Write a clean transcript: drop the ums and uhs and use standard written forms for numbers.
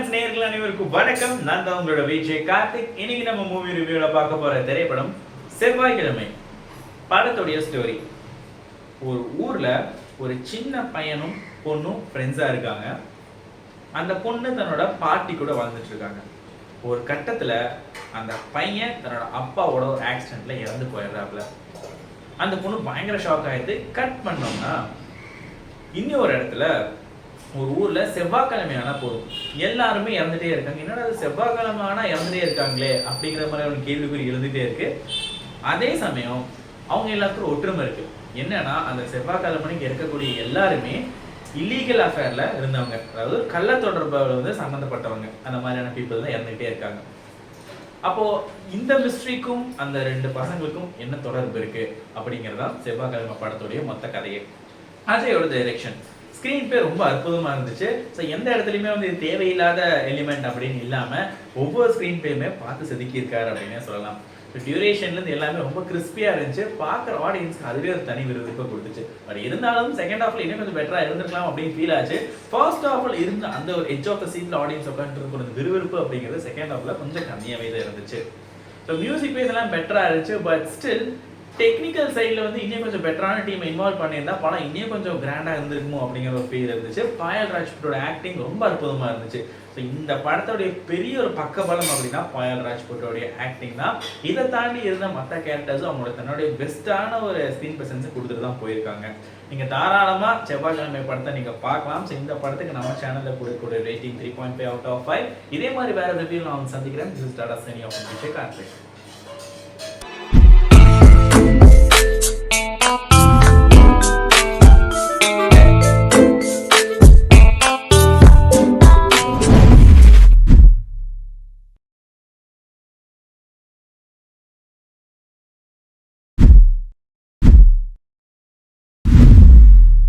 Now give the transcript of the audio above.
Fans நேயர்கள் அனைவருக்கும் வணக்கம். நான் தான் உங்களோட விஜய் கார்த்திக். இன்னைக்கு நம்ம மூவி ரிவ்யூல பார்க்க போற திரைப்படம் செவ்வாய்க்கிழமை. படத்துடைய ஸ்டோரி, ஒரு ஊர்ல ஒரு சின்ன பையனும் பொண்ணும் ஃப்ரெண்ட்ஸா இருக்காங்க. அந்த பொண்ணு தன்னோட பாட்டி கூட வாழ்ந்துட்டு இருக்காங்க. ஒரு கட்டத்துல அந்த பையன் தன்னோட அப்பாவோட ஒரு ஆக்சிடென்ட்ல இறந்து போயிடுறாப்புல. அந்த பொண்ணு பயங்கர ஷாக் ஆயிடுது. கட் பண்ணோம்னா இன்னொரு இடத்துல ஒரு ஊர்ல செவ்வாய்க்கிழமையான போதும் எல்லாருமே இறந்துட்டே இருக்காங்க. என்னடா அது செவ்வாய்க்கிழமை ஆனா இறந்துட்டே இருக்காங்களே அப்படிங்கிற மாதிரி ஒரு கேள்விக்குறி எழுந்துட்டே இருக்கு. அதே சமயம் அவங்க எல்லாத்துக்கும் ஒற்றுமை இருக்கு. என்னன்னா அந்த செவ்வாய்க்கிழமைக்கு இருக்கக்கூடிய எல்லாருமே இல்லீகல் அஃபேர்ல இருந்தவங்க, அதாவது கள்ள தொடர்புல வந்து சம்மந்தப்பட்டவங்க, அந்த மாதிரியான பீப்புள் தான் இறந்துகிட்டே இருக்காங்க. அப்போ இந்த மிஸ்ட்ரிக்கும் அந்த ரெண்டு பசங்களுக்கும் என்ன தொடர்பு இருக்கு அப்படிங்கறதான் செவ்வாய்க்கிழமை படத்துடைய மொத்த கதையே. அஜயோட டைரக்ஷன், ஸ்க்ரீன் பே ரொம்ப அற்புதமா இருந்துச்சு. ஸோ எந்த இடத்துலையுமே வந்து இது தேவையில்லாத எலிமெண்ட் அப்படின்னு இல்லாம ஒவ்வொரு ஸ்க்ரீன் பேயுமே பார்த்து செதுக்கி இருக்காரு அப்படின்னே சொல்லலாம். டியூரேஷன்லேருந்து எல்லாமே ரொம்ப கிறிஸ்பியா இருந்துச்சு. பார்க்குற ஆடியன்ஸ்க்கு அதுவே ஒரு தனி விருப்பை கொடுத்துச்சு. பட் இருந்தாலும் செகண்ட் ஹாஃப்ல இன்னும் கொஞ்சம் பெட்டரா இருந்திருக்கலாம் அப்படின்னு ஃபீல் ஆச்சு. ஃபர்ஸ்ட் ஹாஃப்ல இருந்த அந்த ஒரு எட்ஜ் ஆஃப் த சீட்ல ஆடியன்ஸ் உட்காந்துட்டு விறுவிறுப்பு அப்படிங்கிறது செகண்ட் ஹாஃப்ல கொஞ்சம் கம்மியாவே தான் இருந்துச்சு. ஸோ மியூசிக் பேஸ் எல்லாம் பெட்டரா இருந்துச்சு. பட் ஸ்டில் டெக்னிக்கல் சைடில் வந்து இன்னும் கொஞ்சம் பெட்டரான டீம் இன்வால்வ் பண்ணியிருந்தா படம் இன்னும் கொஞ்சம் கிராண்டாக இருந்திருக்குமோ அப்படிங்கிற ஒரு ஃபீல் இருந்துச்சு. பாயல் ராஜ்புட்டோட ஆக்டிங் ரொம்ப அற்புதமாக இருந்துச்சு. ஸோ இந்த படத்தோடைய பெரிய ஒரு பக்கபலம் அப்படின்னா பாயல் ராஜ்புட்டோடைய ஆக்டிங் தான். இதை தாண்டி இருந்த மற்ற கேரக்டர்ஸும் அவங்களோட தன்னுடைய பெஸ்ட்டான ஒரு ஸ்க்ரீன் பிரசன்ஸை கொடுத்துட்டு தான் போயிருக்காங்க. நீங்கள் தாராளமாக செவ்வாய்க்கிழமை படத்தை நீங்கள் பார்க்கலாம். ஸோ இந்த படத்துக்கு நம்ம சேனலில் கொடுக்கக்கூடிய ரேட்டிங் 3.5 out of 5. இதே மாதிரி வேறு ரிவ்யூ நான் சந்திக்கிறேன். திஸ் இஸ் டாடா சனி ஆஃப் விஜய் கார்த்திக்.